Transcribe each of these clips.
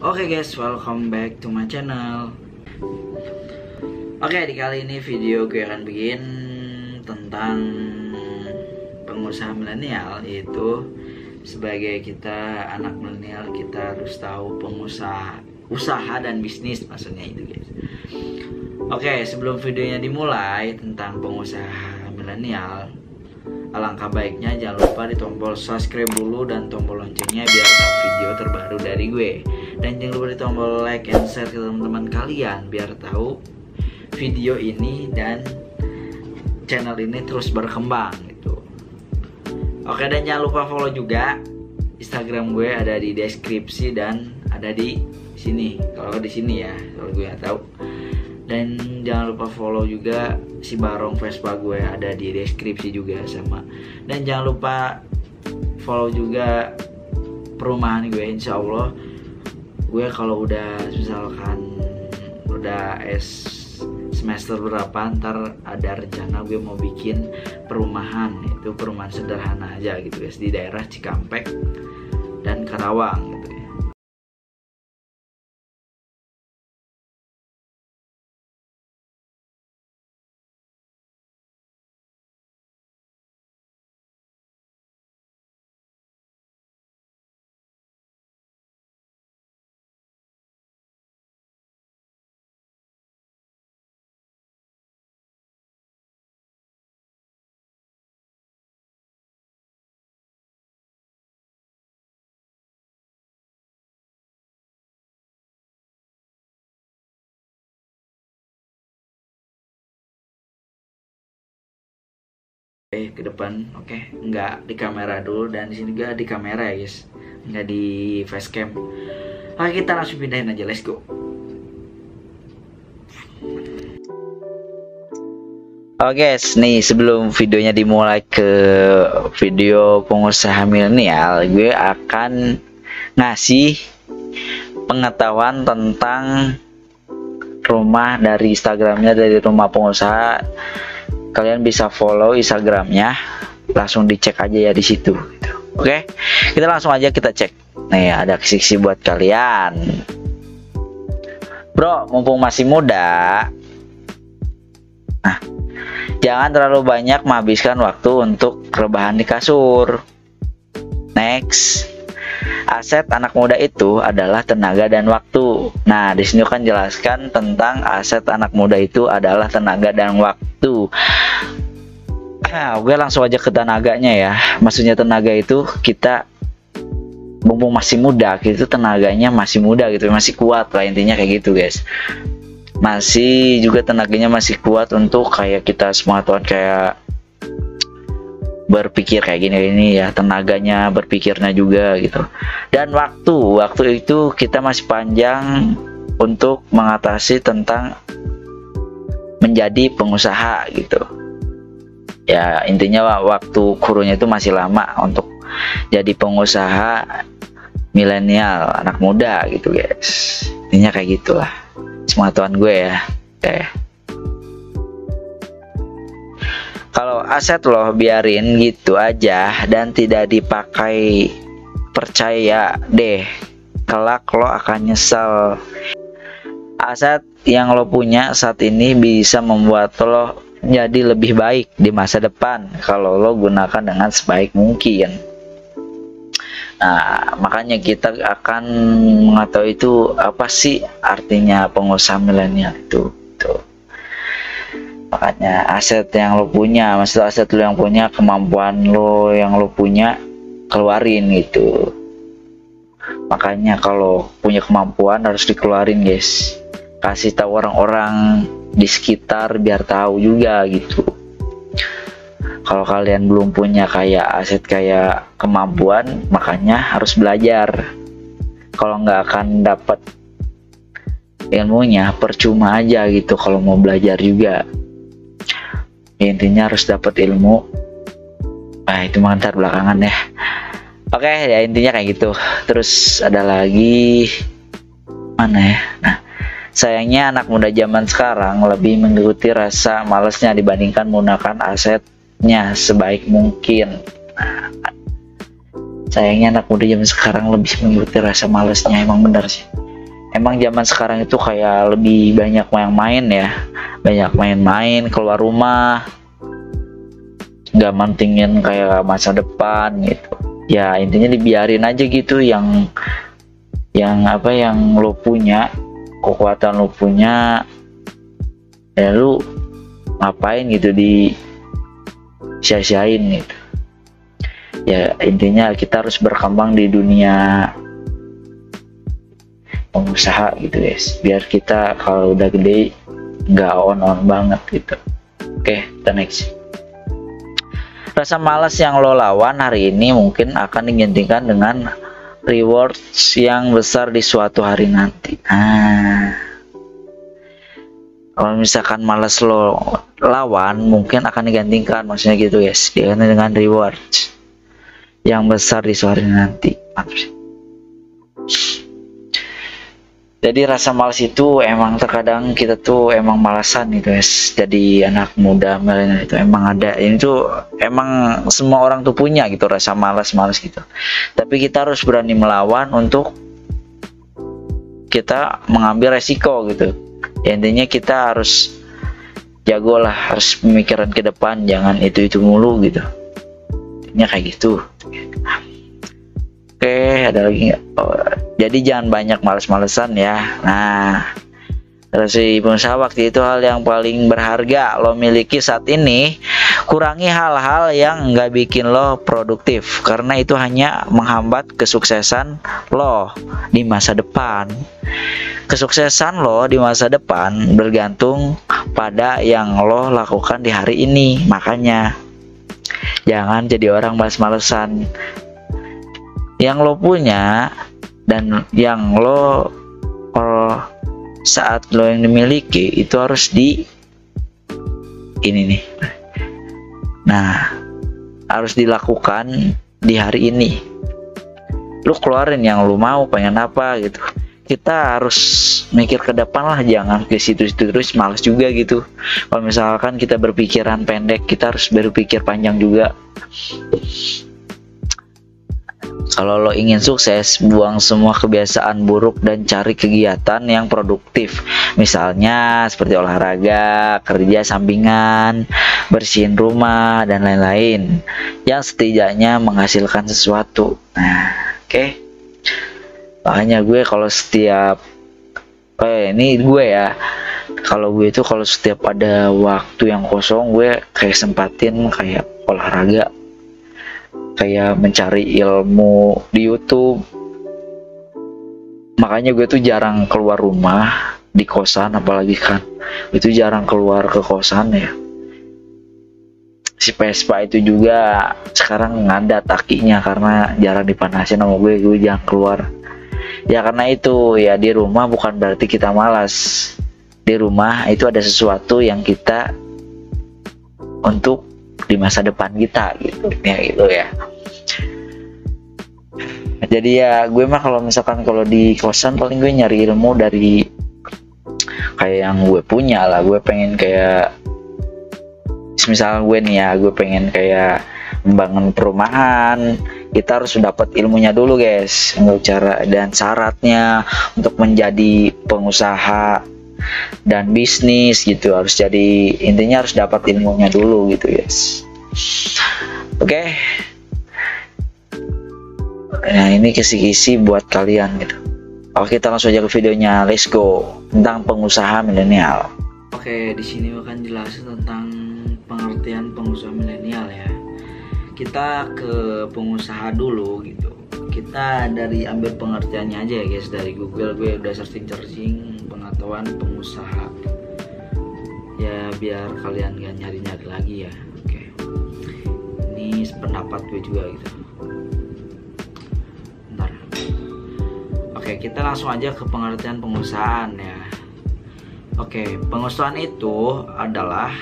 Oke guys, welcome back to my channel. Oke, di kali ini video gue akan bikin tentang pengusaha milenial. Yaitu sebagai kita anak milenial, kita harus tahu usaha dan bisnis, maksudnya itu guys. Oke, sebelum videonya dimulai tentang pengusaha milenial, alangkah baiknya jangan lupa di tombol subscribe dulu dan tombol loncengnya biar tahu video terbaru dari gue. Dan jangan lupa di tombol like and share ke teman-teman kalian biar tahu video ini dan channel ini terus berkembang gitu. Oke, dan jangan lupa follow juga Instagram gue, ada di deskripsi dan ada di sini. Kalau di sini ya, kalau gue nggak tahu. Dan jangan lupa follow juga si Barong Vespa gue, ada di deskripsi juga sama. Dan jangan lupa follow juga perumahan gue. Insya Allah gue kalau udah misalkan udah semester berapa, ntar ada rencana gue mau bikin perumahan. Itu perumahan sederhana aja gitu guys, di daerah Cikampek dan Karawang gitu ya. Ke depan, oke, nggak di kamera dulu, dan di sini juga di kamera ya guys, nggak di facecam. Oke, kita langsung pindahin aja, let's go. Oke guys, nih sebelum videonya dimulai ke video pengusaha milenial, gue akan ngasih pengetahuan tentang rumah dari Instagramnya, dari rumah pengusaha. Kalian bisa follow Instagramnya, langsung dicek aja ya di situ gitu. Oke, kita langsung aja kita cek. Nih ada kisi-kisi buat kalian, bro, mumpung masih muda. Nah, jangan terlalu banyak menghabiskan waktu untuk rebahan di kasur. Next, aset anak muda itu adalah tenaga dan waktu. Nah, di sini kan jelaskan tentang aset anak muda itu adalah tenaga dan waktu. Gue langsung aja ke tenaganya ya. Maksudnya tenaga itu kita mumpung masih muda, gitu, tenaganya masih muda gitu, masih kuat lah, intinya kayak gitu guys. Masih juga tenaganya masih kuat untuk kayak kita semua tuan kayak berpikir kayak gini ya, tenaganya berpikirnya juga gitu. Dan waktu itu kita masih panjang untuk mengatasi tentang menjadi pengusaha gitu ya. Intinya waktu kurunnya itu masih lama untuk jadi pengusaha milenial, anak muda gitu guys. Intinya kayak gitulah sematuan gue ya. Oke, kalau aset loh biarin gitu aja dan tidak dipakai, percaya deh, kelak lo akan nyesel. Aset yang lo punya saat ini bisa membuat lo jadi lebih baik di masa depan kalau lo gunakan dengan sebaik mungkin. Nah, makanya kita akan mengetahui itu apa sih artinya pengusaha milenial itu. Makanya aset yang lo punya, maksud aset lo yang punya, kemampuan lo yang lo punya, keluarin gitu. Makanya kalau punya kemampuan harus dikeluarin guys. Kasih tahu orang-orang di sekitar biar tahu juga gitu. Kalau kalian belum punya kayak aset kayak kemampuan, makanya harus belajar. Kalau nggak akan dapat ilmunya, percuma aja gitu kalau mau belajar juga. Intinya harus dapat ilmu. Nah, itu ntar belakangan ya. Oke, ya intinya kayak gitu. Terus ada lagi mana ya? Nah, sayangnya anak muda zaman sekarang lebih mengikuti rasa malesnya dibandingkan menggunakan asetnya sebaik mungkin. Nah, sayangnya anak muda zaman sekarang lebih mengikuti rasa malesnya, emang benar sih. emang zaman sekarang itu kayak lebih banyak main-main ya, banyak main-main keluar rumah, nggak mentingin kayak masa depan gitu. Ya intinya dibiarin aja gitu, yang apa yang lo punya, kekuatan lo punya, ya lu ngapain gitu di sia-siain gitu. Ya intinya kita harus berkembang di dunia pengusaha gitu guys, biar kita kalau udah gede nggak on banget gitu. Oke, kita next. Rasa malas yang lo lawan hari ini mungkin akan digantikan dengan rewards yang besar di suatu hari nanti. Kalau misalkan malas lo lawan mungkin akan digantikan, maksudnya gitu guys, diganti dengan rewards yang besar di suatu hari nanti. Jadi rasa malas itu emang terkadang kita tuh emang malasan gitu guys. Jadi anak muda milenial itu emang ada, ini tuh emang semua orang tuh punya gitu rasa malas gitu. Tapi kita harus berani melawan untuk kita mengambil resiko gitu. Ya, intinya kita harus jago lah, harus pemikiran ke depan, jangan itu mulu gitu. Intinya kayak gitu. Oke, ada lagi nggak? Oh, jadi jangan banyak males-malesan ya. Nah, si pengusaha waktu itu hal yang paling berharga lo miliki saat ini. Kurangi hal-hal yang nggak bikin lo produktif, karena itu hanya menghambat kesuksesan lo di masa depan. Kesuksesan lo di masa depan bergantung pada yang lo lakukan di hari ini. Makanya jangan jadi orang males-malesan. Yang lo punya dan yang lo saat lo yang dimiliki itu harus di ini nih. Nah, harus dilakukan di hari ini. Lo keluarin yang lo mau, pengen apa gitu. Kita harus mikir ke depan lah, jangan ke situ-situ terus, malas juga gitu. Kalau misalkan kita berpikiran pendek, kita harus berpikir panjang juga. Kalau lo ingin sukses, buang semua kebiasaan buruk dan cari kegiatan yang produktif. Misalnya seperti olahraga, kerja sampingan, bersihin rumah, dan lain-lain yang setidaknya menghasilkan sesuatu. Nah, oke. Makanya gue kalau setiap ini gue ya, kalau gue itu kalau setiap ada waktu yang kosong, gue kayak sempatin kayak olahraga, kayak mencari ilmu di YouTube. Makanya gue tuh jarang keluar rumah di kosan, apalagi kan itu jarang keluar ke kosan ya. Si Vespa itu juga sekarang ngadat akinya karena jarang dipanasin sama gue jarang keluar. Ya karena itu ya, di rumah bukan berarti kita malas. Di rumah itu ada sesuatu yang kita untuk di masa depan kita gitu ya, gitu ya. Jadi ya gue mah kalau misalkan kalau di kosan paling gue nyari ilmu dari kayak yang gue punya lah. Gue pengen kayak misalnya gue nih ya, gue pengen kayak membangun perumahan, kita harus dapat ilmunya dulu guys, untuk cara dan syaratnya untuk menjadi pengusaha dan bisnis gitu, harus jadi, intinya harus dapat ilmunya dulu gitu guys. Oke. Nah ini kisi-kisi buat kalian gitu. Oke, kita langsung aja ke videonya, let's go, tentang pengusaha milenial. Oke, di sini akan jelasin tentang pengertian pengusaha milenial ya. Kita ke pengusaha dulu gitu. Kita dari ambil pengertiannya aja ya guys, dari Google. Gue udah searching pengetahuan pengusaha ya, biar kalian gak nyari-nyari lagi ya. Oke, ini pendapat gue juga gitu. Bentar. Oke, kita langsung aja ke pengertian pengusahaan ya. Oke, pengusahaan itu adalah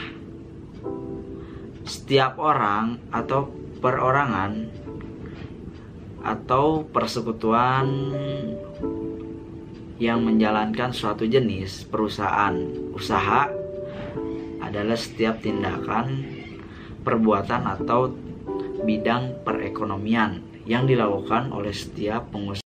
setiap orang atau perorangan atau persekutuan yang menjalankan suatu jenis perusahaan. Usaha adalah setiap tindakan, perbuatan atau bidang perekonomian yang dilakukan oleh setiap pengusaha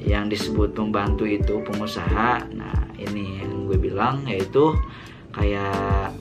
yang disebut pembantu itu pengusaha. Nah, ini yang gue bilang yaitu kayak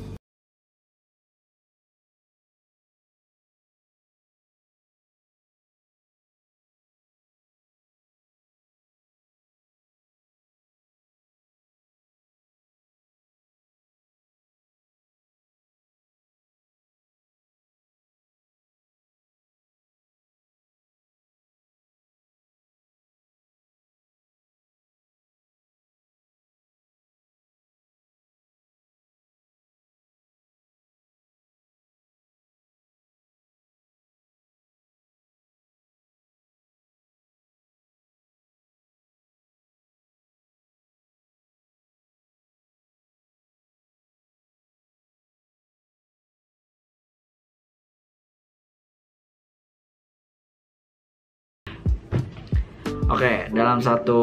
oke, dalam satu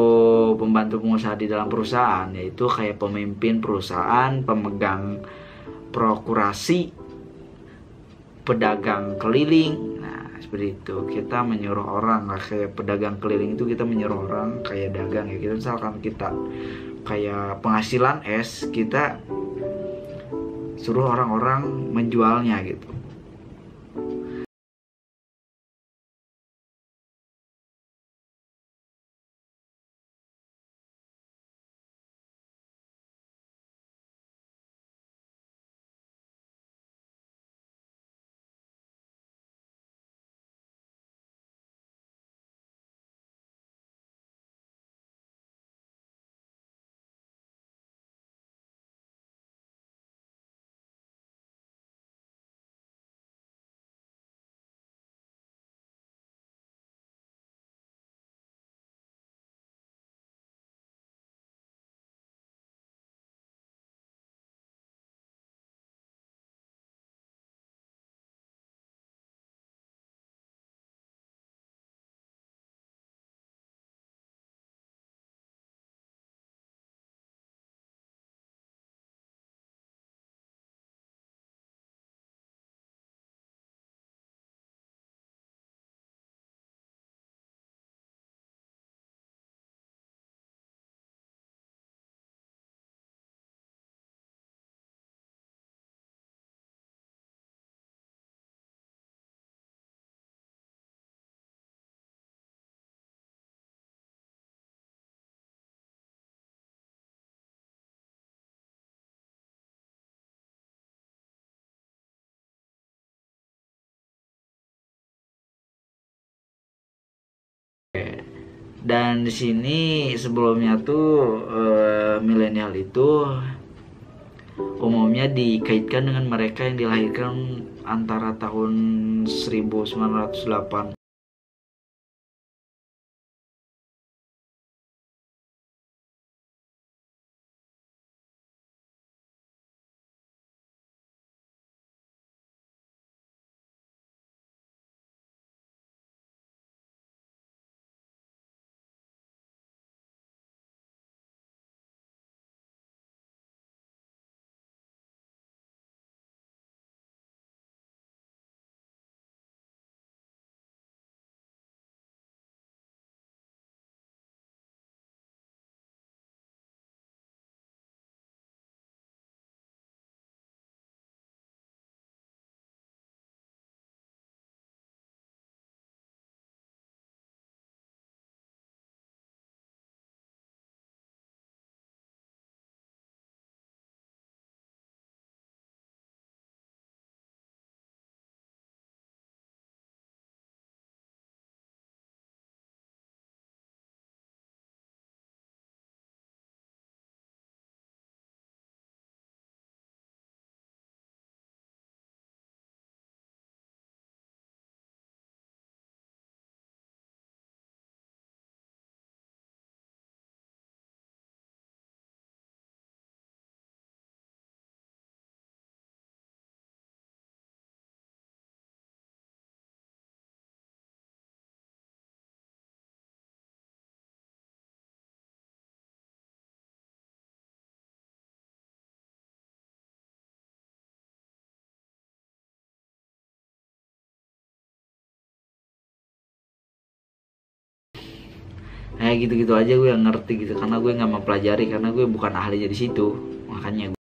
pembantu pengusaha di dalam perusahaan yaitu kayak pemimpin perusahaan, pemegang prokurasi, pedagang keliling. Nah, seperti itu. Kita menyuruh orang lah, kayak pedagang keliling itu kita menyuruh orang kayak dagang ya. Kita misalkan kita kayak penghasilan es, kita suruh orang-orang menjualnya gitu. Dan di sini sebelumnya tuh milenial itu umumnya dikaitkan dengan mereka yang dilahirkan antara tahun 1908 Kayak gitu-gitu aja gue yang ngerti gitu, karena gue nggak mempelajari, karena gue bukan ahlinya di situ, makanya gue.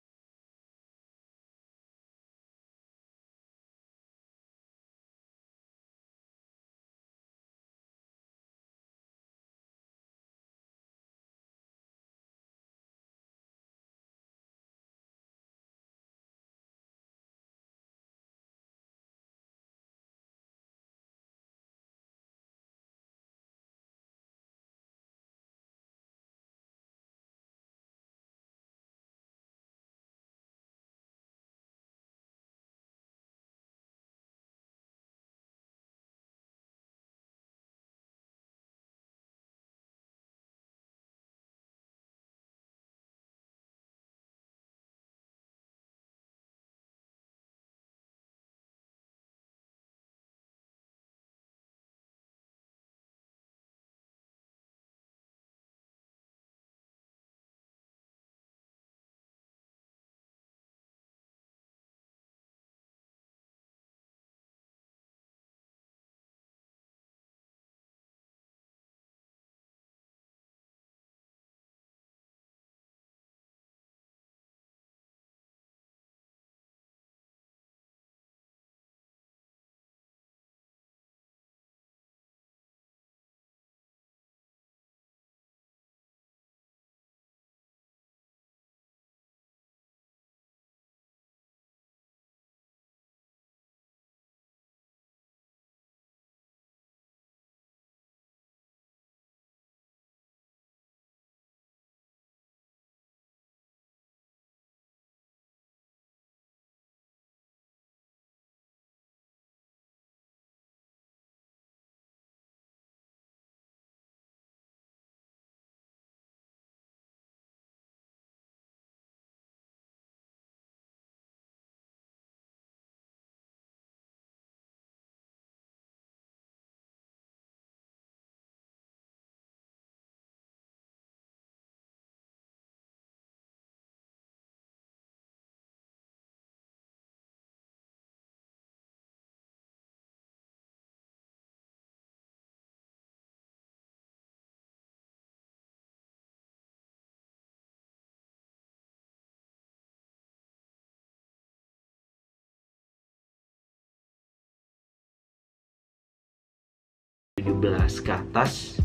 Tujuh belas ke atas,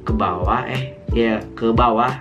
ke bawah, ya ke bawah.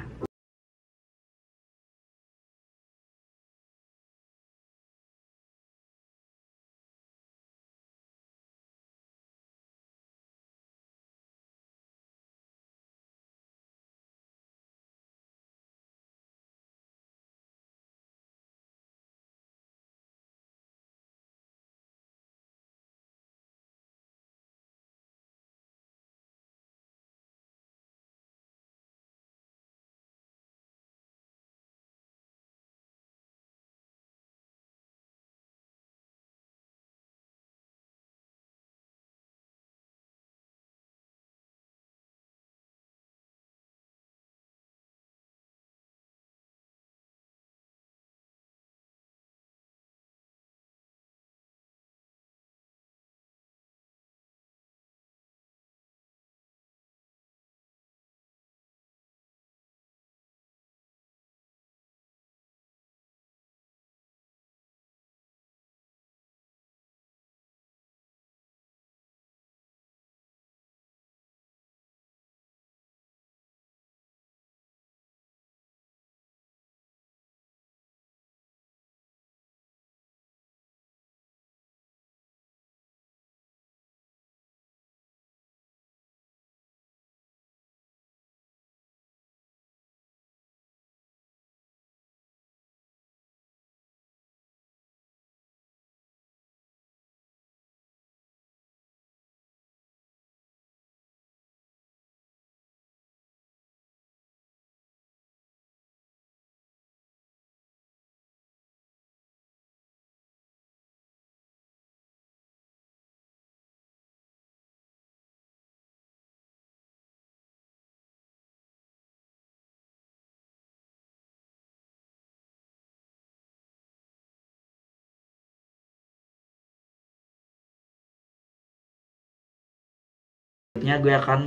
selanjutnya gue akan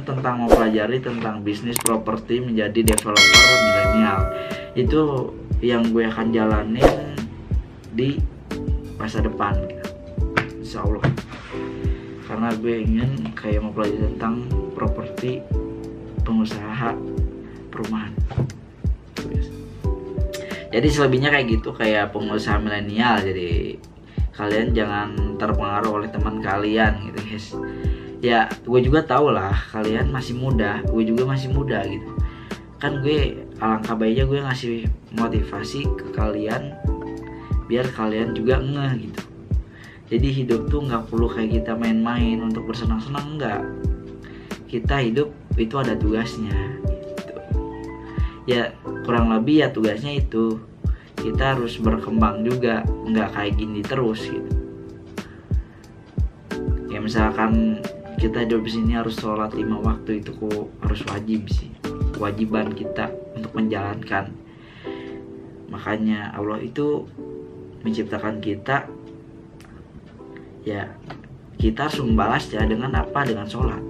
mempelajari tentang bisnis properti menjadi developer milenial. Itu yang gue akan jalanin di masa depan gitu. Insya Allah, karena gue ingin kayak mempelajari tentang properti pengusaha perumahan. Jadi selebihnya kayak gitu, kayak pengusaha milenial. Jadi kalian jangan terpengaruh oleh teman kalian gitu guys. Ya gue juga tahu lah kalian masih muda, gue juga masih muda gitu kan. Gue alangkah baiknya gue ngasih motivasi ke kalian biar kalian juga ngeh gitu. Jadi hidup tuh nggak perlu kayak kita main-main untuk bersenang-senang, enggak. Kita hidup itu ada tugasnya gitu. Ya kurang lebih ya tugasnya itu kita harus berkembang juga, nggak kayak gini terus gitu. Ya misalkan kita hidup di sini harus sholat 5 waktu, itu kok harus wajib sih, kewajiban kita untuk menjalankan. Makanya Allah itu menciptakan kita, ya kita harus membalasnya dengan apa? Dengan sholat.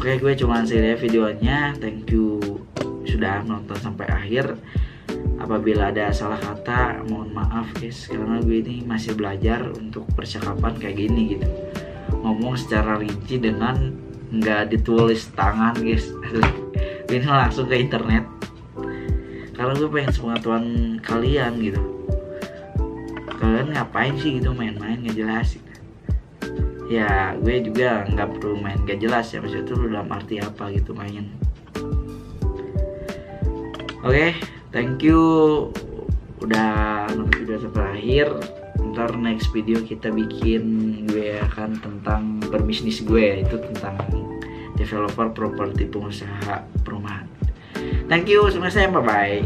Oke, gue cuma share videonya. Thank you sudah nonton sampai akhir. Apabila ada salah kata mohon maaf guys, karena gue ini masih belajar untuk percakapan kayak gini gitu, ngomong secara rinci dengan nggak ditulis tangan guys. Ini langsung ke internet karena gue pengen sepengetahuan kalian gitu. Kalian ngapain sih gitu main-main nggak jelas gitu. Ya gue juga nggak perlu main gak jelas ya, maksudnya itu dalam arti apa gitu main. Oke, thank you udah nonton video sampai akhir. Ntar next video kita bikin, gue akan tentang berbisnis gue, itu tentang developer properti pengusaha perumahan. Thank you, bye bye.